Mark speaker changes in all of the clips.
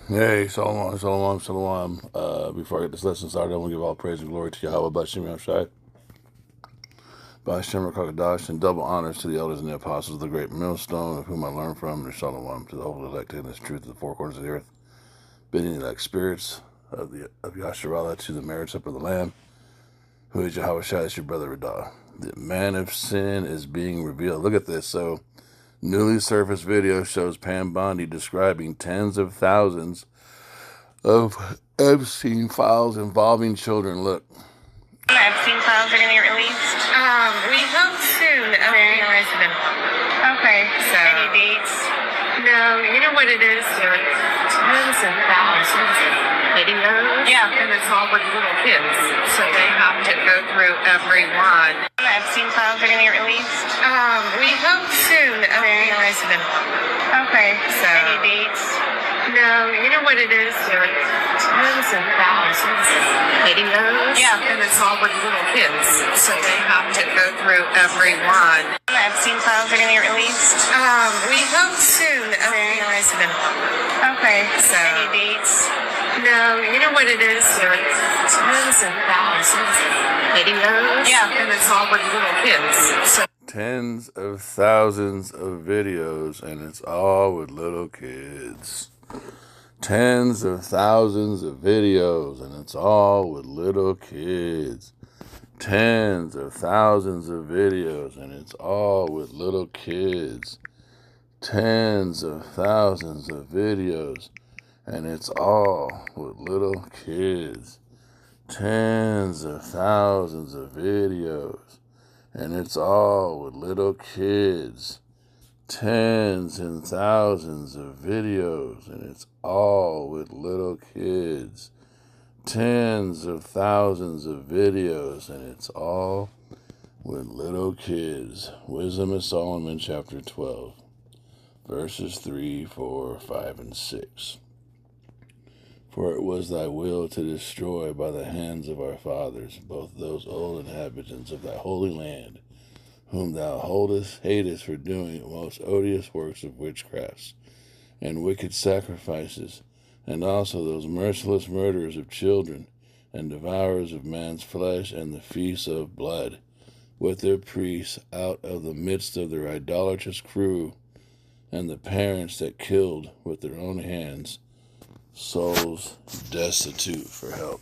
Speaker 1: Hey, Shalom, Shalom, Shalom. Before I get this lesson started, I want to give all praise and glory to Yahweh, Bashim Yahshai, Bashim Rakakadash, and double honors to the elders and the apostles of the great millstone, of whom I learned from, and Shalom, to the whole elected in this truth of the four corners of the earth, bidding the like spirits of Yasharallah to the marriage supper of the Lamb, who is Yahweh Shai, is your brother Radah. The man of sin is being revealed. Look at this. So, newly surfaced video shows Pam Bondi describing tens of thousands of Epstein files involving children. Look.
Speaker 2: Epstein files are going to get released? We hope soon. Okay. Okay. So. Any dates? No, you know what it is? There are tons of thousands of videos. Yeah. And it's all with little kids. So they have to go through every one. Epstein files are going to get released? We hope soon. Okay. Okay. So. Any dates? No, you know what it is? There are tons of thousands of videos. Yeah. And it's all with little kids. So they have to go through every one. Epstein files are going to get released? We hope soon. Okay. Okay. So. Any dates? No, you know what it is? There are tons of thousands of videos. Yeah. And it's all with little kids. So.
Speaker 1: Tens of thousands of videos, and it's all with little kids. Tens of thousands of videos, and it's all with little kids. Tens of thousands of videos, and it's all with little kids. Tens of thousands of videos, and it's all with little kids. Tens of thousands of videos, and it's all with little kids. Tens and thousands of videos, and it's all with little kids. Tens of thousands of videos, and it's all with little kids. Wisdom of Solomon, chapter 12, verses 3, 4, 5, and 6. For it was thy will to destroy by the hands of our fathers both those old inhabitants of thy holy land, whom thou hatest for doing most odious works of witchcrafts and wicked sacrifices, and also those merciless murderers of children, and devourers of man's flesh, and the feasts of blood, with their priests out of the midst of their idolatrous crew, and the parents that killed with their own hands, souls destitute for help.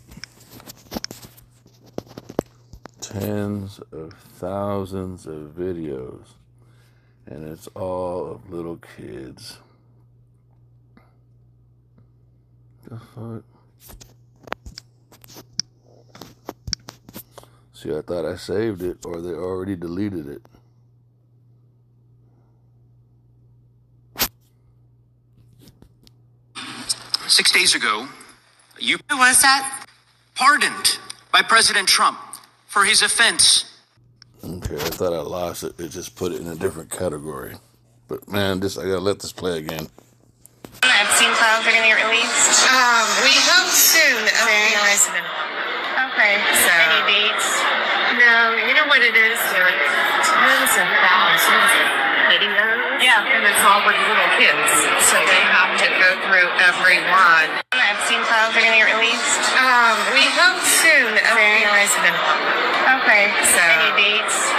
Speaker 1: Tens of thousands of videos, and it's all of little kids. The fuck? See, I thought I saved it, or they already deleted it.
Speaker 3: Six days ago, you
Speaker 2: Who was that?
Speaker 3: pardoned by President Trump for his offense.
Speaker 1: Okay, I thought I lost it. It just put it in a different category. But man, I gotta let this play again.
Speaker 2: Epstein files are going to get released? We hope soon. Okay. Okay. So. Any dates? No, you know what it is? There are tons of thousands of videos. Yeah. And it's all with little kids. So they have to go through every one. Epstein files are going to get released? We hope soon. Okay. Okay. So. Any dates?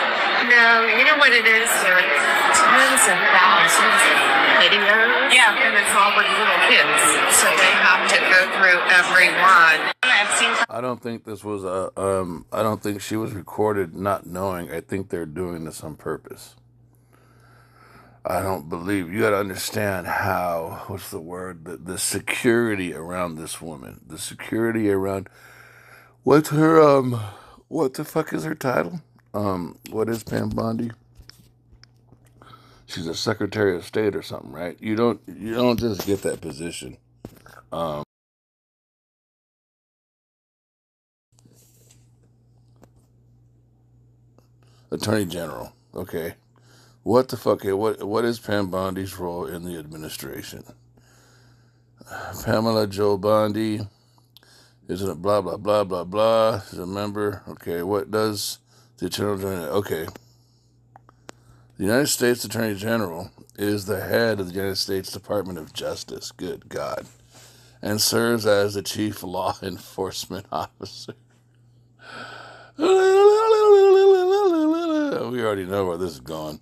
Speaker 2: No, you know what it is? There are tons of thousands of videos. Yeah. And it's all with little kids. So they have to go through every one.
Speaker 1: I don't think this was I don't think she was recorded not knowing. I think they're doing this on purpose. I don't believe. You gotta understand how, what's the word? The security around this woman. The security around, what's her, what the fuck is her title? What is Pam Bondi? She's a Secretary of State or something, right? You don't just get that position. Attorney General, okay. What the fuck? What is Pam Bondi's role in the administration? Pamela Joe Bondi, isn't it blah, blah, blah, blah, blah? She's a member. Okay, what does the Attorney General... Okay. The United States Attorney General is the head of the United States Department of Justice. Good God. and serves as the chief law enforcement officer. We already know where this is going.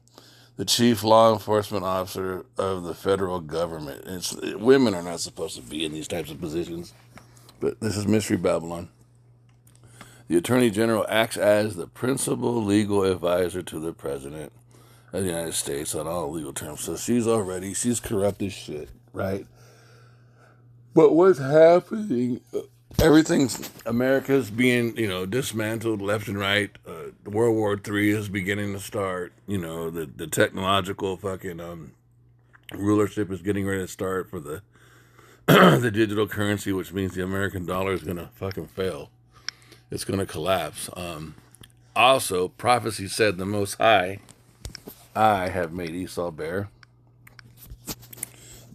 Speaker 1: The chief law enforcement officer of the federal government. Women are not supposed to be in these types of positions, but this is Mystery Babylon. The Attorney General acts as the principal legal advisor to the President of the United States on all legal terms. So she's corrupt as shit, right? But what's happening? America's being, dismantled left and right. World War III is beginning to start. The technological fucking rulership is getting ready to start for the the digital currency, which means the American dollar is gonna fucking fail. It's gonna collapse. Also, prophecy said, "The Most High, I have made Esau bare."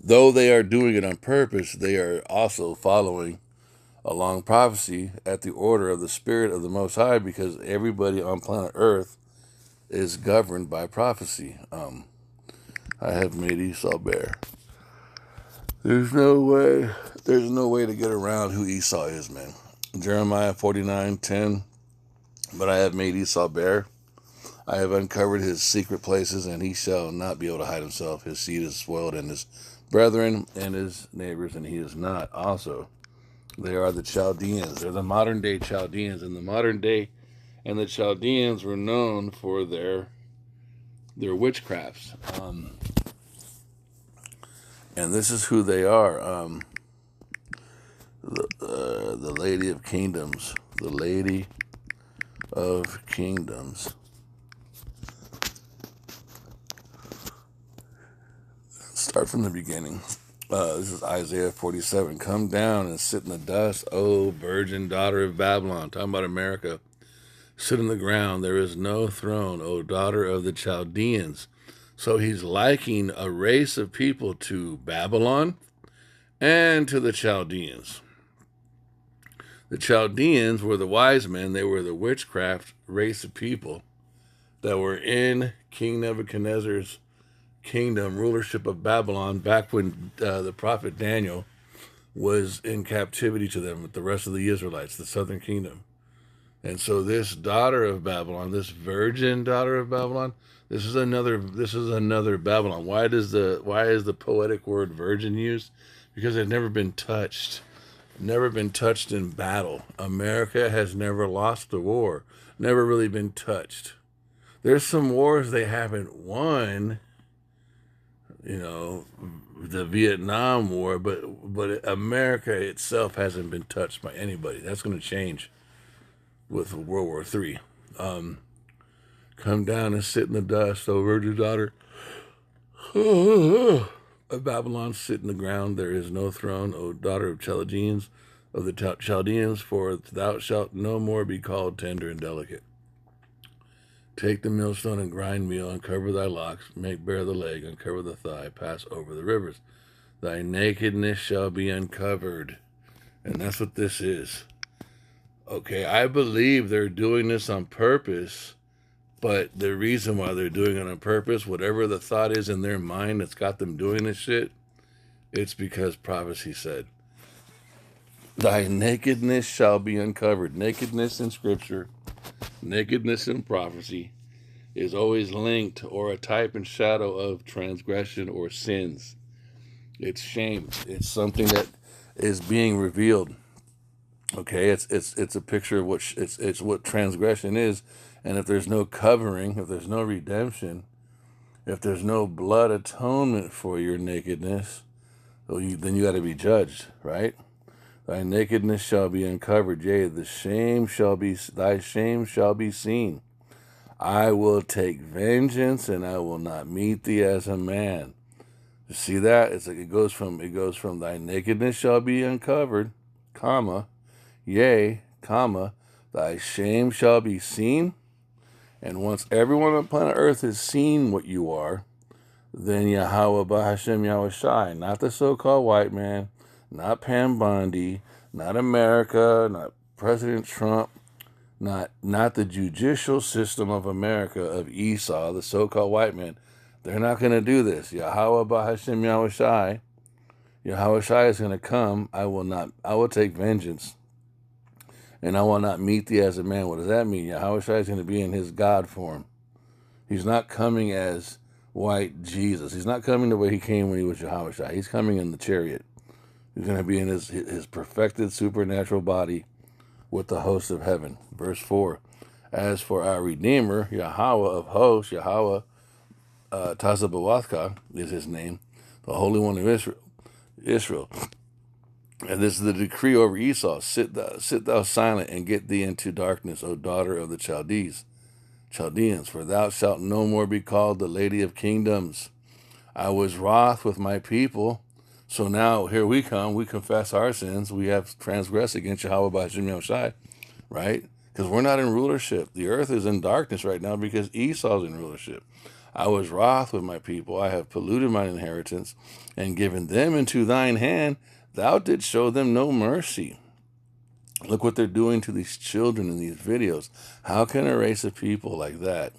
Speaker 1: Though they are doing it on purpose, they are also following along prophecy at the order of the Spirit of the Most High, because everybody on planet Earth is governed by prophecy. I have made Esau bare. There's no way to get around who Esau is, man. Jeremiah 49:10. But I have made Esau bare. I have uncovered his secret places, and he shall not be able to hide himself. His seed is spoiled, and his brethren and his neighbors, and he is not. Also, they are the Chaldeans. They're the modern day Chaldeans. In the modern day, and the Chaldeans were known for their witchcrafts. And this is who they are. The Lady of Kingdoms. The Lady of Kingdoms. Start from the beginning. This is Isaiah 47. Come down and sit in the dust, O virgin daughter of Babylon. Talking about America. Sit on the ground. There is no throne, O daughter of the Chaldeans. So he's likening a race of people to Babylon and to the Chaldeans. The Chaldeans were the wise men. They were the witchcraft race of people that were in King Nebuchadnezzar's kingdom, rulership of Babylon, back when the prophet Daniel was in captivity to them with the rest of the Israelites, the southern kingdom. And so this daughter of Babylon, this virgin daughter of Babylon, this is another Babylon. Why is the poetic word virgin used? Because they've never been touched in battle. America has never lost a war, never really been touched. There's some wars they haven't won, the Vietnam War, but America itself hasn't been touched by anybody. That's going to change with World War III. Come down and sit in the dust, O virgin daughter of Babylon, sit in the ground. There is no throne, O daughter of Chaldeans, of the Chaldeans, for thou shalt no more be called tender and delicate. Take the millstone and grind meal, uncover thy locks, make bare the leg, uncover the thigh, pass over the rivers. Thy nakedness shall be uncovered. And that's what this is. Okay, I believe they're doing this on purpose, but the reason why they're doing it on purpose, whatever the thought is in their mind that's got them doing this shit, it's because prophecy said, thy nakedness shall be uncovered. Nakedness in Scripture, nakedness in prophecy is always linked or a type and shadow of transgression or sins. It's shame. It's something that is being revealed. Okay, it's a picture of it's what transgression is. And if there's no covering, if there's no redemption, if there's no blood atonement for your nakedness, then you got to be judged, right? Thy nakedness shall be uncovered, yea, thy shame shall be seen. I will take vengeance, and I will not meet thee as a man. You see that? It's like it goes from thy nakedness shall be uncovered, comma, yea, comma, thy shame shall be seen. And once everyone on planet Earth has seen what you are, then Yahweh Bahashem Yahweh Shai, not the so-called white man, not Pam Bondi, not America, not President Trump, not the judicial system of America, of Esau, the so-called white man. They're not going to do this. Yahweh Bahashem Yahweh Shai, Yahushua is going to come. I will take vengeance, and I will not meet thee as a man. What does that mean? Yahushua is going to be in his God form. He's not coming as white Jesus. He's not coming the way he came when he was Yahushua. He's coming in the chariot. He's going to be in his perfected supernatural body with the host of heaven. Verse 4, as for our Redeemer, Yahweh of hosts, Yahweh Tazabawathka is his name, the Holy One of Israel. And this is the decree over Esau. Sit thou silent and get thee into darkness, O daughter of the Chaldeans, for thou shalt no more be called the Lady of Kingdoms. I was wroth with my people. So now here we come. We confess our sins. We have transgressed against Yahweh by Hashem Yahushai, right? Because we're not in rulership. The earth is in darkness right now because Esau's in rulership. I was wroth with my people. I have polluted mine inheritance and given them into thine hand. Thou didst show them no mercy. Look what they're doing to these children in these videos. How can a race of people like that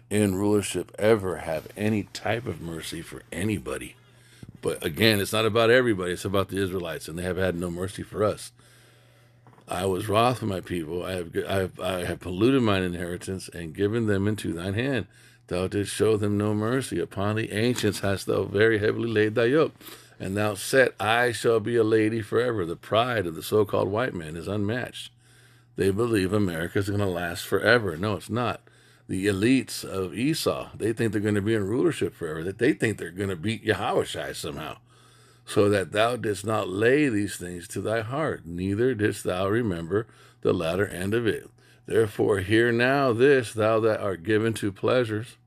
Speaker 1: in rulership ever have any type of mercy for anybody? But again, it's not about everybody. It's about the Israelites, and they have had no mercy for us. I was wroth with my people. I have polluted mine inheritance and given them into thine hand. Thou didst show them no mercy. Upon the ancients hast thou very heavily laid thy yoke. And thou said, I shall be a lady forever. The pride of the so-called white man is unmatched. They believe America is going to last forever. No, it's not. The elites of Esau, they think they're going to be in rulership forever, that they think they're going to beat Yahushua somehow. So that thou didst not lay these things to thy heart, neither didst thou remember the latter end of it. Therefore, hear now this, thou that art given to pleasures.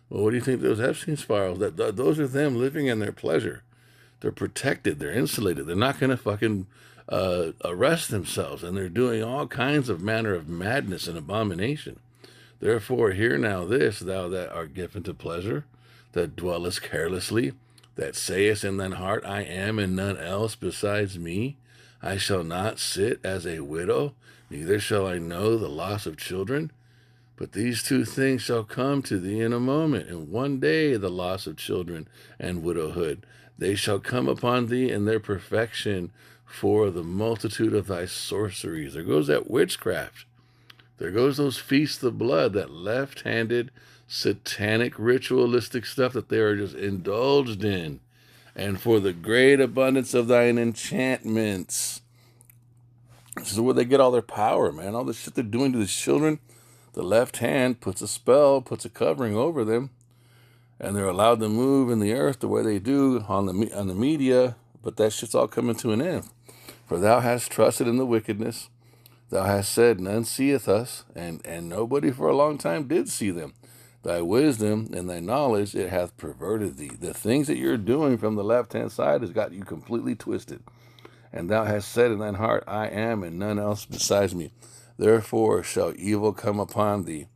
Speaker 1: Well, what do you think those Epstein spirals? Those are them living in their pleasure. They're protected. They're insulated. They're not going to fucking arrest themselves, and they're doing all kinds of manner of madness and abomination. Therefore, hear now this, thou that art given to pleasure, that dwellest carelessly, that sayest in thine heart, I am and none else besides me. I shall not sit as a widow, neither shall I know the loss of children. But these two things shall come to thee in a moment, and one day the loss of children and widowhood. They shall come upon thee in their perfection for the multitude of thy sorceries. There goes that witchcraft. There goes those feasts of blood, that left-handed, satanic, ritualistic stuff that they are just indulged in. And for the great abundance of thine enchantments. This is where they get all their power, man. All the shit they're doing to these children. The left hand puts a spell, puts a covering over them, and they're allowed to move in the earth the way they do on the media, but that shit's all coming to an end. For thou hast trusted in the wickedness. Thou hast said, none seeth us, and nobody for a long time did see them. Thy wisdom and thy knowledge, it hath perverted thee. The things that you're doing from the left-hand side has got you completely twisted. And thou hast said in thine heart, I am, and none else besides me. Therefore shall evil come upon thee.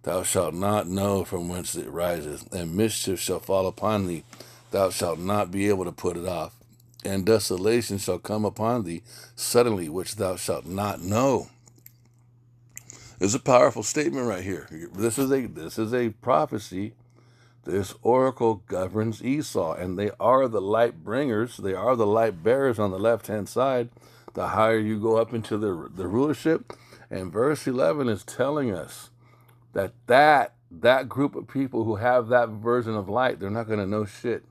Speaker 1: Thou shalt not know from whence it riseth, and mischief shall fall upon thee. Thou shalt not be able to put it off. And desolation shall come upon thee suddenly, which thou shalt not know. There's a powerful statement right here. This is a prophecy. This oracle governs Esau, and they are the light bringers. They are the light bearers on the left-hand side. The higher you go up into the rulership. And verse 11 is telling us that group of people who have that version of light, they're not going to know shit.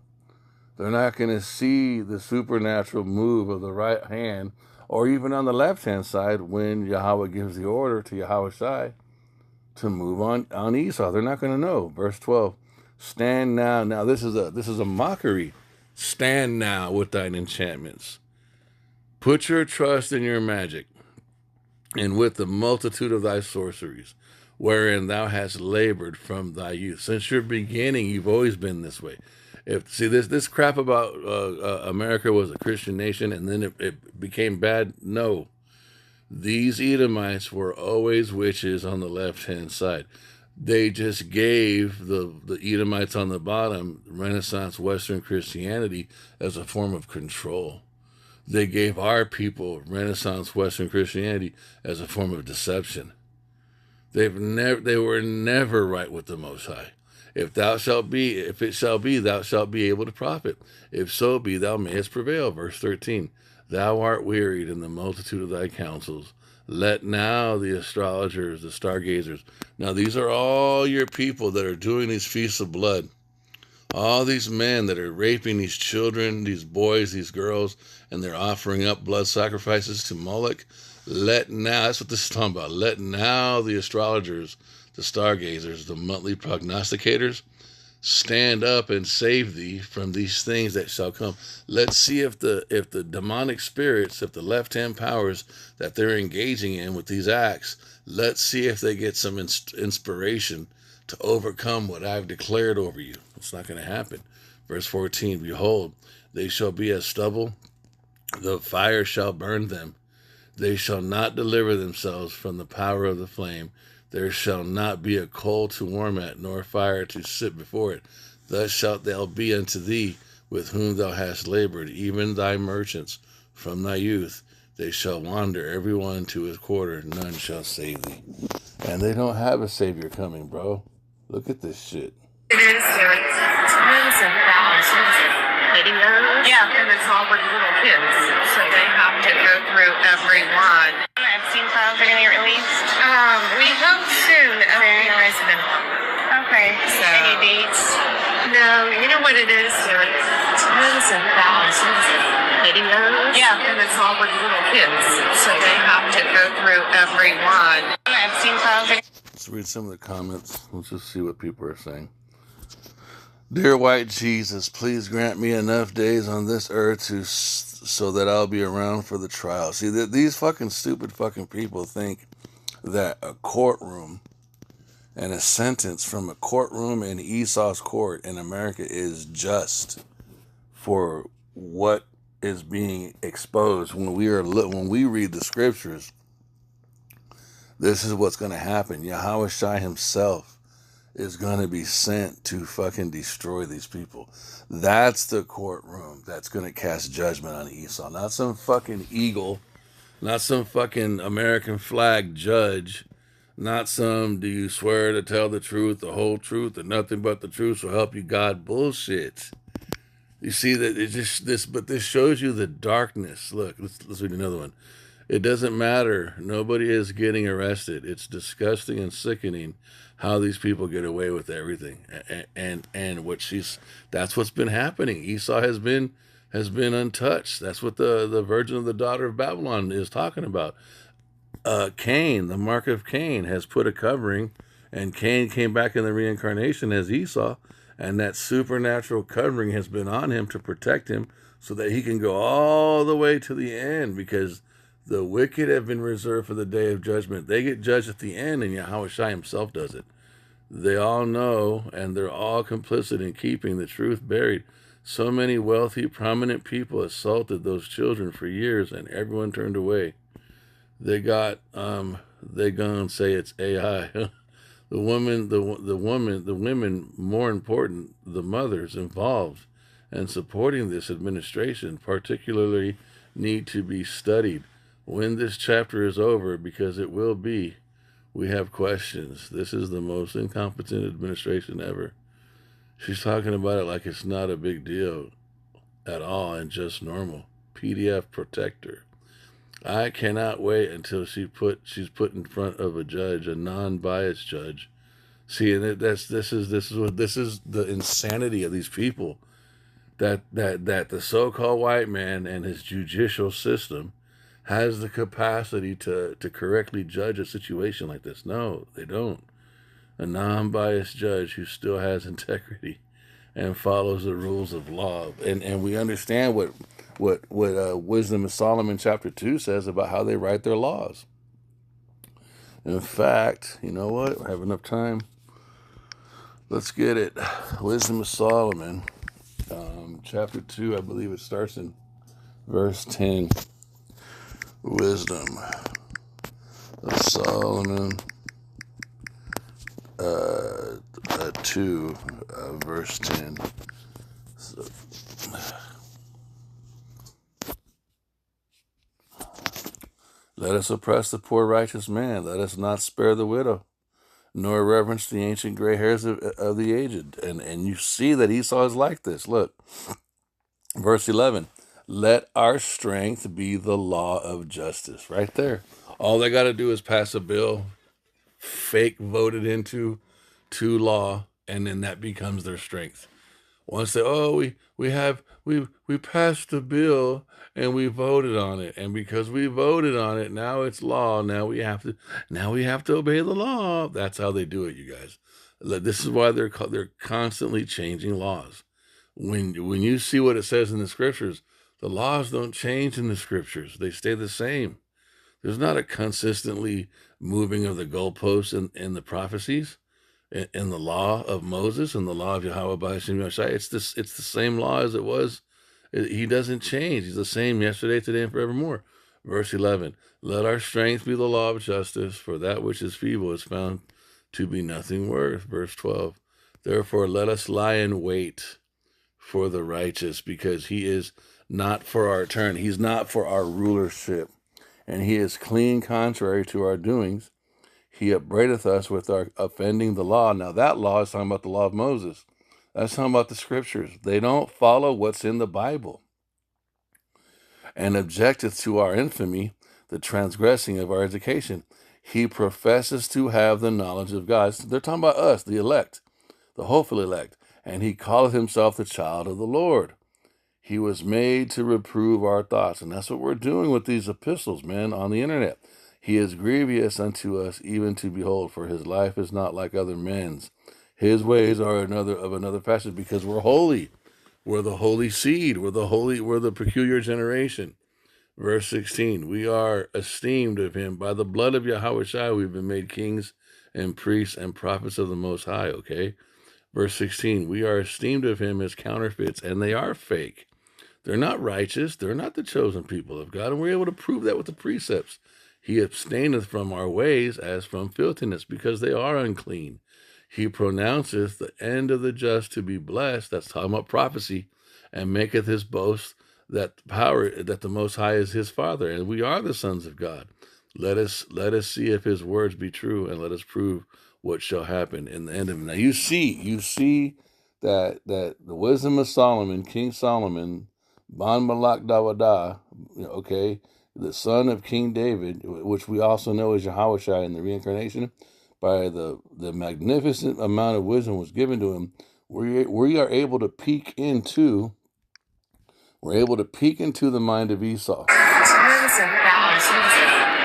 Speaker 1: They're not going to see the supernatural move of the right hand, or even on the left-hand side when Yahweh gives the order to Yahushai to move on Esau. They're not going to know. Verse 12, stand now. Now this is a mockery. Stand now with thine enchantments. Put your trust in your magic, and with the multitude of thy sorceries, wherein thou hast labored from thy youth. Since your beginning, you've always been this way. This crap about America was a Christian nation and then it became bad. No, these Edomites were always witches on the left-hand side. They just gave the Edomites on the bottom Renaissance Western Christianity as a form of control. They gave our people Renaissance Western Christianity as a form of deception. They were never right with the Most High. If it shall be, thou shalt be able to profit. If so be, thou mayest prevail. Verse 13. Thou art wearied in the multitude of thy counsels. Let now the astrologers, the stargazers. Now these are all your people that are doing these feasts of blood. All these men that are raping these children, these boys, these girls, and they're offering up blood sacrifices to Moloch. Let now, that's what this is talking about. Let now the astrologers, the stargazers, the monthly prognosticators, stand up and save thee from these things that shall come. Let's see if the demonic spirits, if the left-hand powers that they're engaging in with these acts, let's see if they get some inspiration to overcome what I've declared over you. It's not going to happen. Verse 14, behold, they shall be as stubble, the fire shall burn them. They shall not deliver themselves from the power of the flame. There shall not be a coal to warm at, nor fire to sit before it. Thus shalt thou be unto thee with whom thou hast labored, even thy merchants from thy youth. They shall wander, every one to his quarter, none shall save thee. And they don't have a savior coming, bro. Look at this shit.
Speaker 2: It is tens of thousands of videos. Yeah, and it's all with little kids, so they have to go through every one. Epstein files are going to get released. We hope soon. Okay. Okay. So, any dates? No. You know what it is? There are tens of thousands of videos. Yeah, and it's all with little kids, so they have to go through every one. Epstein files.
Speaker 1: Let's read some of the comments. Let's just see what people are saying. Dear white Jesus, please grant me enough days on this earth so that I'll be around for the trial. See, these fucking stupid fucking people think that a courtroom and a sentence from a courtroom in Esau's court in America is just for what is being exposed. When we read the scriptures, this is what's going to happen. Yahweh Shai himself is going to be sent to fucking destroy these people. That's the courtroom that's going to cast judgment on Esau. Not some fucking eagle, not some fucking American flag judge, not some do you swear to tell the truth, the whole truth, and nothing but the truth will help you God bullshit. You see that this shows you the darkness. Look, let's read another one. It doesn't matter. Nobody is getting arrested. It's disgusting and sickening how these people get away with everything. And that's what's been happening. Esau has been untouched. That's what the virgin of the daughter of Babylon is talking about. Cain, the mark of Cain, has put a covering, and Cain came back in the reincarnation as Esau, and that supernatural covering has been on him to protect him so that he can go all the way to the end, because the wicked have been reserved for the day of judgment. They get judged at the end, and Yahweh Shai himself does it. They all know, and they're all complicit in keeping the truth buried. So many wealthy, prominent people assaulted those children for years, and everyone turned away. They gonna say it's AI. The women, more important, the mothers involved and supporting this administration particularly need to be studied. When this chapter is over, because it will be, we have questions. This is the most incompetent administration ever. She's talking about it like it's not a big deal at all and just normal. PDF protector. I cannot wait until she's put in front of a judge, a non-biased judge. See, and this is the insanity of these people, that the so-called white man and his judicial system has the capacity to correctly judge a situation like this. No, they don't. A non-biased judge who still has integrity and follows the rules of law. And we understand what Wisdom of Solomon chapter 2 says about how they write their laws. In fact, you know what? I have enough time. Let's get it. Wisdom of Solomon, chapter 2, I believe it starts in verse 10. Wisdom of Solomon 2, verse 10. So, let us oppress the poor righteous man. Let us not spare the widow, nor reverence the ancient gray hairs of the aged. And you see that Esau is like this. Look, verse 11. Let our strength be the law of justice. Right there. All they got to do is pass a bill, fake voted into law, and then that becomes their strength. Once they, we passed the bill and we voted on it, and because we voted on it, now it's law. Now we have to obey the law. That's how they do it, you guys. This is why they're constantly changing laws. When you see what it says in the scriptures, the laws don't change in the scriptures; they stay the same. There's not a consistently moving of the goalposts in the prophecies, in the law of Moses and the law of Yahweh by Hashem Yeshai. It's the same law as it was. He doesn't change. He's the same yesterday, today, and forevermore. Verse 11, let our strength be the law of justice, for that which is feeble is found to be nothing worth. Verse 12, therefore let us lie in wait for the righteous, because he is not for our turn. He's not for our rulership. And he is clean contrary to our doings. He upbraideth us with our offending the law. Now that law is talking about the law of Moses. That's talking about the scriptures. They don't follow what's in the Bible. And objecteth to our infamy, the transgressing of our education. He professes to have the knowledge of God. They're talking about us, the elect, the hopeful elect. And he calleth himself the child of the Lord. He was made to reprove our thoughts. And that's what we're doing with these epistles, man, on the internet. He is grievous unto us, even to behold, for his life is not like other men's. His ways are of another fashion, because we're holy. We're the holy seed. We're the peculiar generation. Verse 16, we are esteemed of him. By the blood of Yahweh Shai, we've been made kings and priests and prophets of the Most High, okay? Verse 16, we are esteemed of him as counterfeits, and they are fake. They're not righteous. They're not the chosen people of God. And we're able to prove that with the precepts. He abstaineth from our ways as from filthiness, because they are unclean. He pronounceth the end of the just to be blessed. That's talking about prophecy. And maketh his boast that the Most High is his Father. And we are the sons of God. Let us see if his words be true, and let us prove what shall happen in the end of it. Now you see that the wisdom of Solomon, King Solomon, Ban Malak Dawada, okay, the son of King David, which we also know as Yahushua in the reincarnation, by the magnificent amount of wisdom was given to him, we are able to peek into the mind of Esau.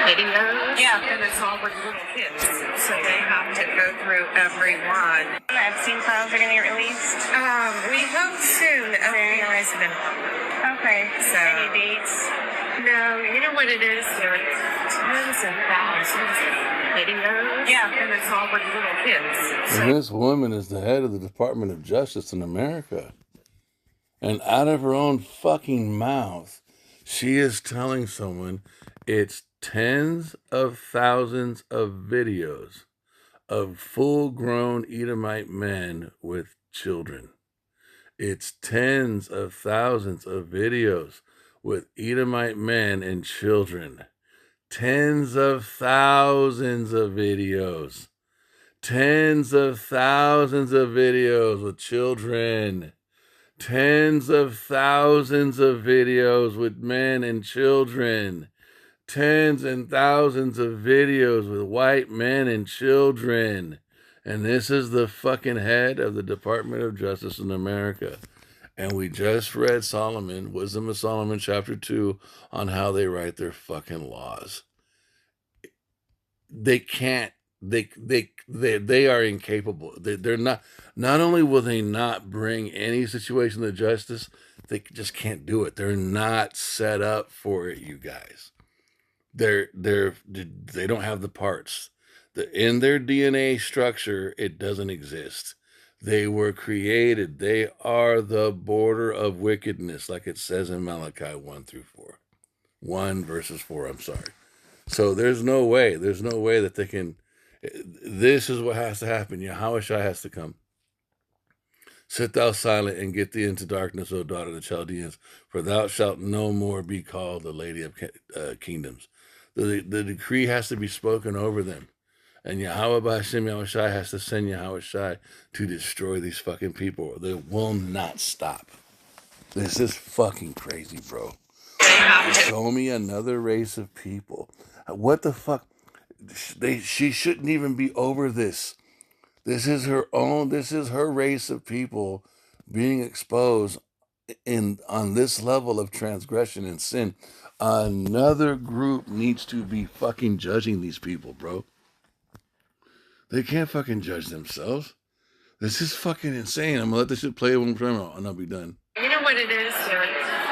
Speaker 2: Videos. Yeah, and it's all with little kids, so they have to go through every one. Epstein files are going to get released. We hope soon. FBI has been. Okay. So. Any dates? No, you know what it is? There are tons and thousands of videos. Yeah, and it's all with little kids.
Speaker 1: And this woman is the head of the Department of Justice in America. And out of her own fucking mouth, she is telling someone it's tens of thousands of videos of full-grown Edomite men with children. It's tens of thousands of videos with Edomite men and children. Tens of thousands of videos. Tens of thousands of videos with children. Tens of thousands of videos with men and children. Tens and thousands of videos with white men and children. And this is the fucking head of the Department of Justice in America. And we just read Solomon, Wisdom of Solomon, chapter 2, on how they write their fucking laws. They can't. They are incapable. They're not only will they not bring any situation to justice, they just can't do it. They're not set up for it, you guys. They don't have the parts. In their DNA structure, it doesn't exist. They were created. They are the border of wickedness, like it says in Malachi 1-4. 1 verses 4, I'm sorry. So there's no way that they can. This is what has to happen. Yahushua has to come. Sit thou silent and get thee into darkness, O daughter of the Chaldeans, for thou shalt no more be called the lady of kingdoms. The decree has to be spoken over them. And Yahweh B'Hashem Yahushai has to send Yahweh Shai to destroy these fucking people, or they will not stop. This is fucking crazy, bro. Show me another race of people. What the fuck? She shouldn't even be over this. This is her own. This is her race of people being exposed on this level of transgression and sin. Another group needs to be fucking judging these people, bro. They can't fucking judge themselves. This is fucking insane. I'm gonna let this shit play one more time and I'll be done.
Speaker 2: You know what it is? There are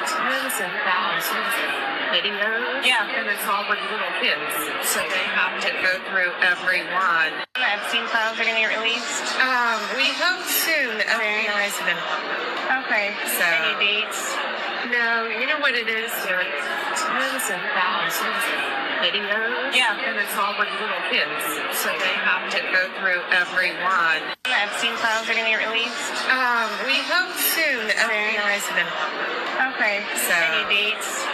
Speaker 2: tons and thousands of videos. Yeah. And it's all with little kids. So they have to go through every one. Epstein files are going to get released? We hope soon. The FBI has been. Okay. So. Any dates? No. You know what it is? There are tons and thousands of videos. Yeah. And it's all with little kids. So they have to go through every one. Epstein files are going to get released? We hope soon. The FBI has been. Okay. So. Any dates?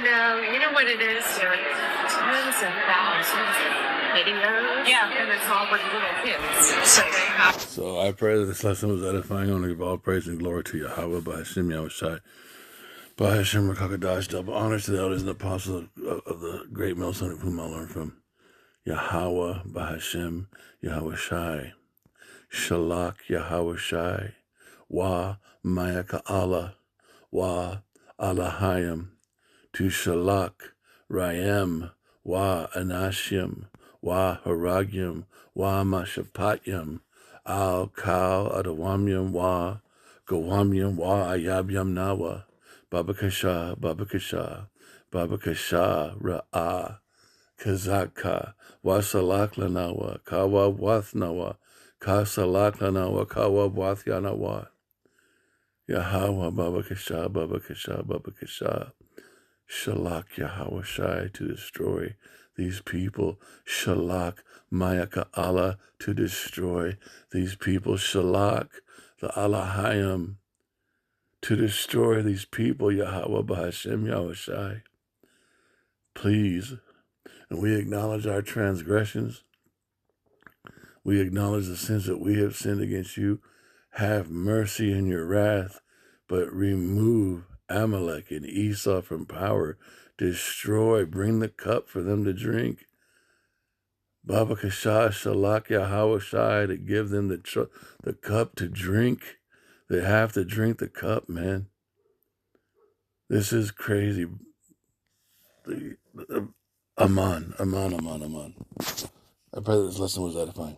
Speaker 2: No. You know what it is? There are tons and thousands of videos. Yeah. And it's all with little kids. So they have.
Speaker 1: So I pray that this lesson was edifying. I want to give all praise and glory to Yahweh, B'Hashem Yahushai, B'Hashem Rakakadash, double honors to the elders and apostles of the great millstone of whom I learned from. Yahweh, B'Hashem Yahushai, Shalak Yahushai, Wa Mayaka Allah, Wa Alahayim, to Shalak Rayem, Wa Anashim, Wa Haragyim, Wa Mashapatyam, Al Kal Adawamyam, Wa Gawamyam, Wa Ayabyam Nawa, Babakasha, Babakasha, Babakasha, Ra'ah, Kazaka, Wasalak Lanawa, Kawa Wathnawa, Kasalak Lanawa, Kawa Wathyanawa, Yahweh, Babakasha, Babakasha, Babakasha, Shalak Yahweh Shai to destroy these people. Shalak Mayaka Allah to destroy these people. Shalak the Alahayim to destroy these people. Yahweh B'Hashem Yahushai. Please. And we acknowledge our transgressions. We acknowledge the sins that we have sinned against you. Have mercy in your wrath, but remove Amalek and Esau from power. Destroy, bring the cup for them to drink. Baba Kasha Shalak Yahweh Shai to give them the cup to drink. They have to drink the cup, man. This is crazy. Aman. I pray that this lesson was edifying.